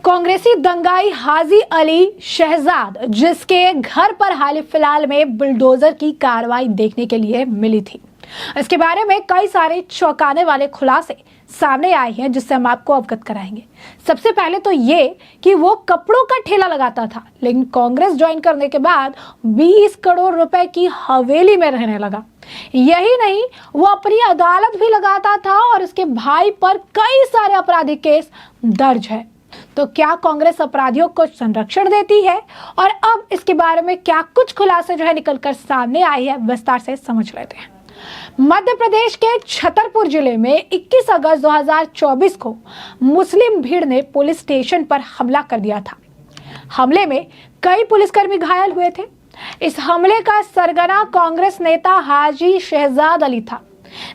कांग्रेसी दंगाई हाजी अली शहजाद, जिसके घर पर हाल फिलहाल में बुलडोजर की कार्रवाई देखने के लिए मिली थी, इसके बारे में कई सारे चौंकाने वाले खुलासे सामने आए हैं, जिससे हम आपको अवगत कराएंगे। सबसे पहले तो ये कि वो कपड़ों का ठेला लगाता था, लेकिन कांग्रेस ज्वाइन करने के बाद 20 करोड़ रुपए की हवेली में रहने लगा। यही नहीं, वो अपनी अदालत भी लगाता था और उसके भाई पर कई सारे आपराधिक केस दर्ज है। तो क्या कांग्रेस अपराधियों को संरक्षण देती है? और अब इसके बारे में क्या कुछ खुलासे जो है निकलकर सामने आए हैं, विस्तार से समझ लेते हैं। मध्य प्रदेश के छतरपुर जिले में 21 अगस्त 2024 को मुस्लिम भीड़ ने पुलिस स्टेशन पर हमला कर दिया था। हमले में कई पुलिसकर्मी घायल हुए थे। इस हमले का सरगना कांग्रेस नेता हाजी शहजाद अली था,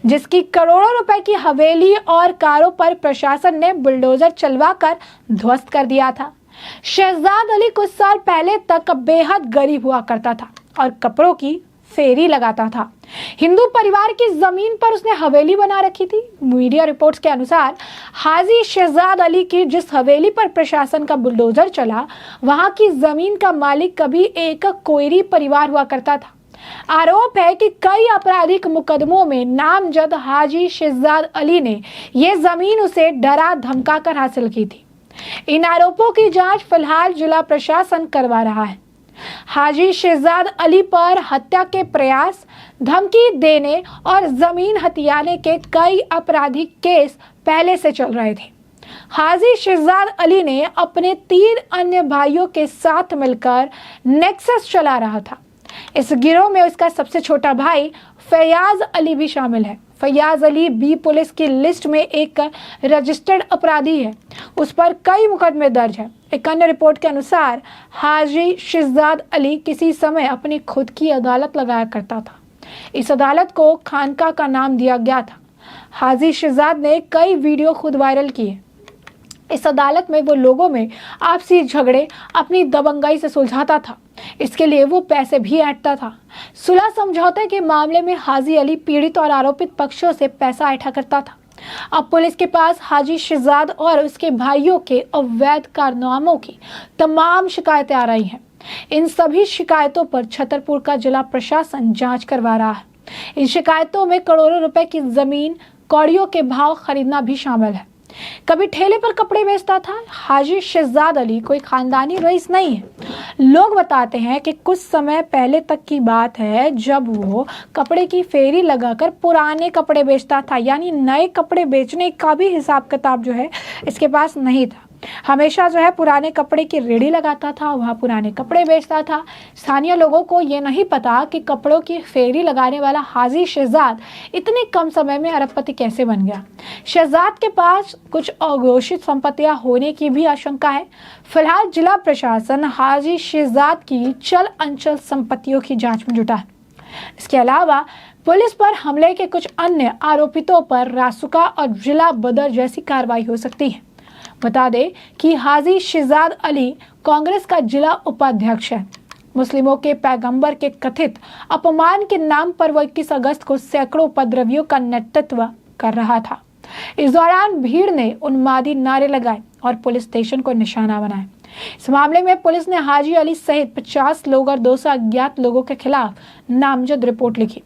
जिसकी करोड़ों रुपए की हवेली और कारों पर प्रशासन ने बुलडोजर चलवाकर ध्वस्त कर दिया था। शहजाद अली कुछ साल पहले तक बेहद गरीब हुआ करता था और कपड़ों की फेरी लगाता था। हिंदू परिवार की जमीन पर उसने हवेली बना रखी थी। मीडिया रिपोर्ट्स के अनुसार हाजी शहजाद अली की जिस हवेली पर प्रशासन का बुलडोजर चला, वहां की जमीन का मालिक कभी एक कोयरी परिवार हुआ करता था। आरोप है कि कई आपराधिक मुकदमों में नामजद हाजी शहजाद अली ने यह जमीन उसे डरा धमका कर हासिल की थी। इन आरोपों की जांच फिलहाल जिला प्रशासन करवा रहा है। हाजी शहजाद अली पर हत्या के प्रयास, धमकी देने और जमीन हथियाने के कई आपराधिक केस पहले से चल रहे थे। हाजी शहजाद अली ने अपने 3 अन्य भाइयों के साथ मिलकर नेक्सस चला रहा था। इस गिरोह में उसका सबसे छोटा भाई फैयाज अली भी शामिल है। फैयाज अली बी पुलिस की लिस्ट में एक रजिस्टर्ड अपराधी है। उस पर कई मुकदमे दर्ज है। एक अन्य रिपोर्ट के अनुसार हाजी शहजाद अली किसी समय अपनी खुद की अदालत लगाया करता था। इस अदालत को खानका का नाम दिया गया था। हाजी शहजाद ने कई वीडियो खुद वायरल किए। इस अदालत में वो लोगों में आपसी झगड़े अपनी दबंगाई से सुलझाता था। इसके लिए वो पैसे भी ऐंठता था। सुलह समझौते के मामले में हाजी अली पीड़ित और आरोपित पक्षों से पैसा ऐंठा करता था। अब पुलिस के पास हाजी शहजाद और उसके भाइयों के अवैध कारनामों की तमाम शिकायतें आ रही हैं। इन सभी शिकायतों पर छतरपुर का जिला प्रशासन जांच करवा रहा है। इन शिकायतों में करोड़ों रुपए की जमीन, कौड़ियों के भाव खरीदना भी शामिल है। कभी ठेले पर कपड़े बेचता था। हाजी शहजाद अली कोई खानदानी रईस नहीं है। लोग बताते हैं कि कुछ समय पहले तक की बात है, जब वो कपड़े की फेरी लगाकर पुराने कपड़े बेचता था, यानी नए कपड़े बेचने का भी हिसाब किताब जो है इसके पास नहीं था। हमेशा जो है पुराने कपड़े की रेडी लगाता था, वहाँ पुराने कपड़े बेचता था। स्थानीय लोगों को ये नहीं पता कि कपड़ों की फेरी लगाने वाला हाजी शहजाद इतने कम समय में अरबपति कैसे बन गया। शहजाद के पास कुछ अघोषित संपत्तियां होने की भी आशंका है। फिलहाल जिला प्रशासन हाजी शहजाद की चल अंचल संपत्तियों की जांच में जुटा है। इसके अलावा पुलिस पर हमले के कुछ अन्य आरोपितों पर रासुका और जिला बदर जैसी कार्रवाई हो सकती है। बता दें कि हाजी शहजाद अली कांग्रेस का जिला उपाध्यक्ष है। मुस्लिमों के पैगंबर के कथित अपमान के नाम पर वो 21 अगस्त को सैकड़ों उपद्रवियों का नेतृत्व कर रहा था। इस दौरान भीड़ ने उन्मादी नारे लगाए और पुलिस स्टेशन को निशाना बनाया। इस मामले में पुलिस ने हाजी अली सहित 50 लोग और 200 अज्ञात लोगों के खिलाफ नामजद रिपोर्ट लिखी।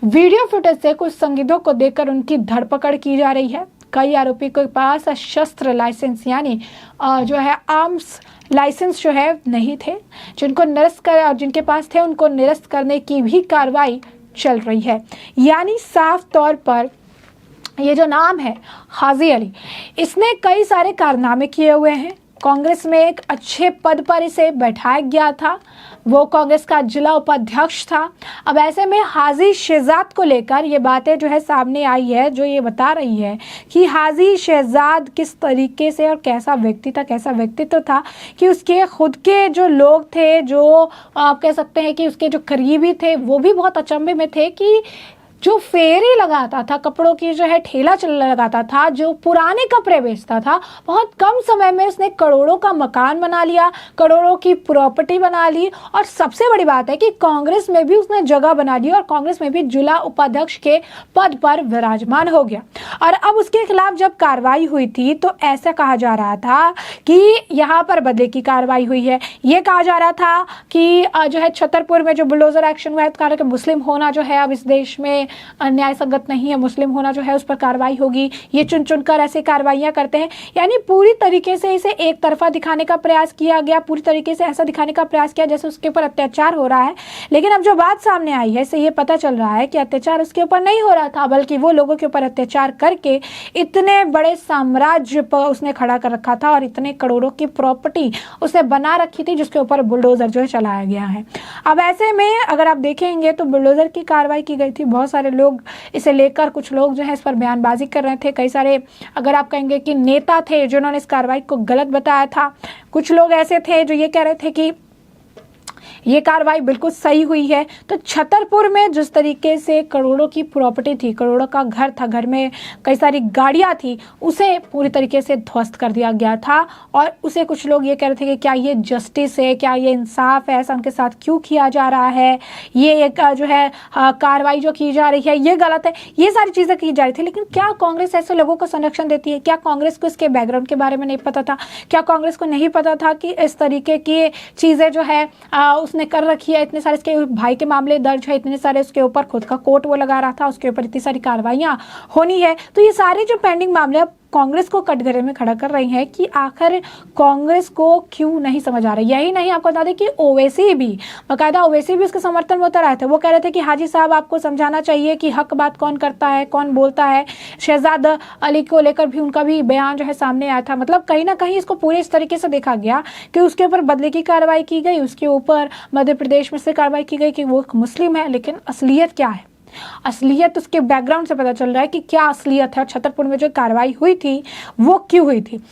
वीडियो फुटेज से कुछ संदिग्धों को देखकर उनकी धरपकड़ की जा रही है। कई आरोपी के पास शस्त्र लाइसेंस यानी जो है आर्म्स लाइसेंस जो है नहीं थे, जिनको निरस्त कर और जिनके पास थे उनको निरस्त करने की भी कार्रवाई चल रही है। यानी साफ तौर पर ये जो नाम है हाजी अली, इसने कई सारे कारनामे किए हुए हैं। कांग्रेस में एक अच्छे पद पर इसे बैठाया गया था। वो कांग्रेस का जिला उपाध्यक्ष था। अब ऐसे में हाजी शहजाद को लेकर ये बातें जो है सामने आई है, जो ये बता रही है कि हाजी शहजाद किस तरीके से और कैसा व्यक्ति था, कैसा व्यक्तित्व था कि उसके खुद के जो लोग थे, जो आप कह सकते हैं कि उसके जो करीबी थे, वो भी बहुत अचंभे में थे कि जो फेरी लगाता था, कपड़ों की जो है ठेला लगाता था, जो पुराने कपड़े बेचता था, बहुत कम समय में उसने करोड़ों का मकान बना लिया, करोड़ों की प्रॉपर्टी बना ली। और सबसे बड़ी बात है कि कांग्रेस में भी उसने जगह बना ली और कांग्रेस में भी जिला उपाध्यक्ष के पद पर विराजमान हो गया। और अब उसके खिलाफ जब कार्रवाई हुई थी तो ऐसा कहा जा रहा था कि यहाँ पर बदले की कार्रवाई हुई है। ये कहा जा रहा था कि जो है छतरपुर में जो बुलडोजर एक्शन हुआ है, कहा कि मुस्लिम होना जो है अब इस देश में न्याय संगत नहीं है, मुस्लिम होना जो है उस पर कार्रवाई होगी। ये चुन चुनकर ऐसे कार्रवाइयां करते हैं, यानी पूरी तरीके से इसे एक तरफा दिखाने का प्रयास किया गया, पूरी तरीके से ऐसा दिखाने का प्रयास किया जैसे उसके ऊपर अत्याचार हो रहा है। लेकिन अब जो बात सामने आई है, इससे ये पता चल रहा है कि अत्याचार उसके ऊपर नहीं हो रहा था, बल्कि वो लोगों के ऊपर अत्याचार करके इतने बड़े साम्राज्य पर उसने खड़ा कर रखा था और इतने करोड़ों की प्रॉपर्टी उसने बना रखी थी जिसके ऊपर बुलडोजर जो है चलाया गया है। अब ऐसे में अगर आप देखेंगे तो बुलडोजर की कार्रवाई की गई थी, बहुत सारे लोग इसे लेकर, कुछ लोग जो है इस पर बयानबाजी कर रहे थे। कई सारे अगर आप कहेंगे कि नेता थे जिन्होंने इस कार्रवाई को गलत बताया था, कुछ लोग ऐसे थे जो ये कह रहे थे कि ये कार्रवाई बिल्कुल सही हुई है। तो छतरपुर में जिस तरीके से करोड़ों की प्रॉपर्टी थी, करोड़ों का घर था, घर में कई सारी गाड़ियां थी, उसे पूरी तरीके से ध्वस्त कर दिया गया था। और उसे कुछ लोग ये कह रहे थे कि क्या ये जस्टिस है, क्या ये इंसाफ है, ऐसा उनके साथ क्यों किया जा रहा है, ये एक जो है कार्रवाई जो की जा रही है ये गलत है, ये सारी चीज़ें की जा रही थी। लेकिन क्या कांग्रेस ऐसे लोगों को संरक्षण देती है? क्या कांग्रेस को इसके बैकग्राउंड के बारे में नहीं पता था? क्या कांग्रेस को नहीं पता था कि इस तरीके की चीज़ें जो है उसने कर रखी है? इतने सारे इसके भाई के मामले दर्ज है, इतने सारे उसके ऊपर खुद का कोर्ट वो लगा रहा था, उसके ऊपर इतनी सारी कार्रवाइयां होनी है। तो ये सारे जो पेंडिंग मामले कांग्रेस को कटघरे में खड़ा कर रही हैं कि आखिर कांग्रेस को क्यों नहीं समझ आ रहा। यही नहीं, आपको बता दें कि ओवैसी भी, बाकायदा ओवैसी भी उसके समर्थन में उतर आए थे। वो कह रहे थे कि हाजी साहब आपको समझाना चाहिए कि हक बात कौन करता है, कौन बोलता है। शहजाद अली को लेकर भी उनका भी बयान जो है सामने आया था। मतलब कहीं ना कहीं इसको पूरे इस तरीके से देखा गया कि उसके ऊपर बदले की कार्रवाई की गई, उसके ऊपर मध्य प्रदेश में से कार्रवाई की गई कि वो मुस्लिम है। लेकिन असलियत क्या है? असलियत उसके बैकग्राउंड से पता चल रहा है कि क्या असलियत है। छतरपुर में जो कार्रवाई हुई थी वो क्यों हुई थी?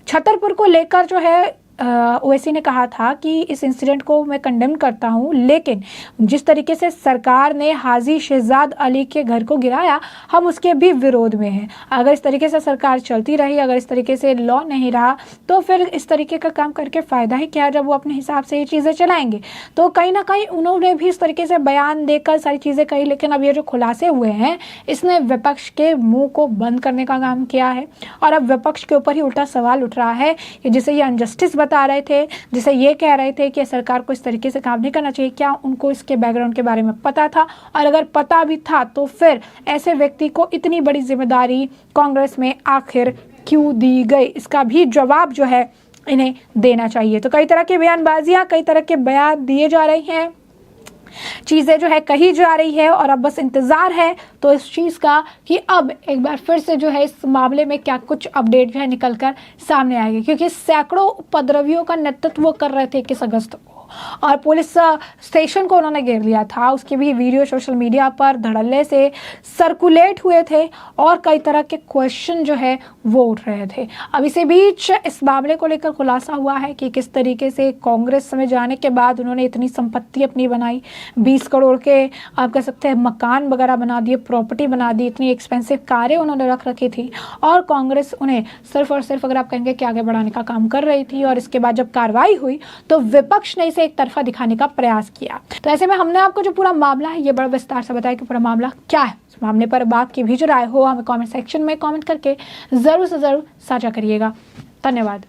छतरपुर को लेकर जो है ओवैसी ने कहा था कि इस इंसिडेंट को मैं कंडेम करता हूं, लेकिन जिस तरीके से सरकार ने हाजी शहजाद अली के घर को गिराया, हम उसके भी विरोध में हैं। अगर इस तरीके से सरकार चलती रही, अगर इस तरीके से लॉ नहीं रहा, तो फिर इस तरीके का काम करके फ़ायदा ही क्या जब वो अपने हिसाब से ये चीज़ें चलाएंगे। तो कहीं ना कहीं उन्होंने भी इस तरीके से बयान देकर सारी चीज़ें कही। लेकिन अब ये जो खुलासे हुए हैं, इसने विपक्ष के मुँह को बंद करने का काम किया है। और अब विपक्ष के ऊपर ही उल्टा सवाल उठ रहा है कि जिसे ये अनजस्टिस बता रहे थे, जिसे ये कह रहे थे कि सरकार को इस तरीके से काम नहीं करना चाहिए, क्या उनको इसके बैकग्राउंड के बारे में पता था? और अगर पता भी था तो फिर ऐसे व्यक्ति को इतनी बड़ी जिम्मेदारी कांग्रेस में आखिर क्यों दी गई? इसका भी जवाब जो है इन्हें देना चाहिए। तो कई तरह की बयानबाजियां, कई तरह के बयान दिए जा रही हैं, चीज़ें जो है कही जा रही है। और अब बस इंतज़ार है तो इस चीज़ का कि अब एक बार फिर से जो है इस मामले में क्या कुछ अपडेट जो है निकल कर सामने आएगी, क्योंकि सैकड़ों उपद्रवियों का नेतृत्व वो कर रहे थे 21 अगस्त को, और पुलिस स्टेशन को उन्होंने घेर लिया था। उसके भी वीडियो सोशल मीडिया पर धड़ल्ले से सर्कुलेट हुए थे और कई तरह के क्वेश्चन जो है वो उठ रहे थे। अब इसी बीच इस मामले को लेकर खुलासा हुआ है कि किस तरीके से कांग्रेस में जाने के बाद उन्होंने इतनी संपत्ति अपनी बनाई, 20 करोड़ के आप कह सकते हैं मकान वगैरह बना दिए, प्रॉपर्टी बना दी, इतनी एक्सपेंसिव कारें उन्होंने रख रखी थी, और कांग्रेस उन्हें सिर्फ और सिर्फ अगर आप कहेंगे कि आगे बढ़ाने का काम कर रही थी। और इसके बाद जब कार्रवाई हुई तो विपक्ष ने इसे एक तरफा दिखाने का प्रयास किया। तो ऐसे में हमने आपको जो पूरा मामला है ये बड़ा विस्तार से बताया कि पूरा मामला क्या है। इस मामले पर आपकी भी जो राय हो हमें कमेंट सेक्शन में कमेंट करके जरूर से जरूर साझा करिएगा। धन्यवाद।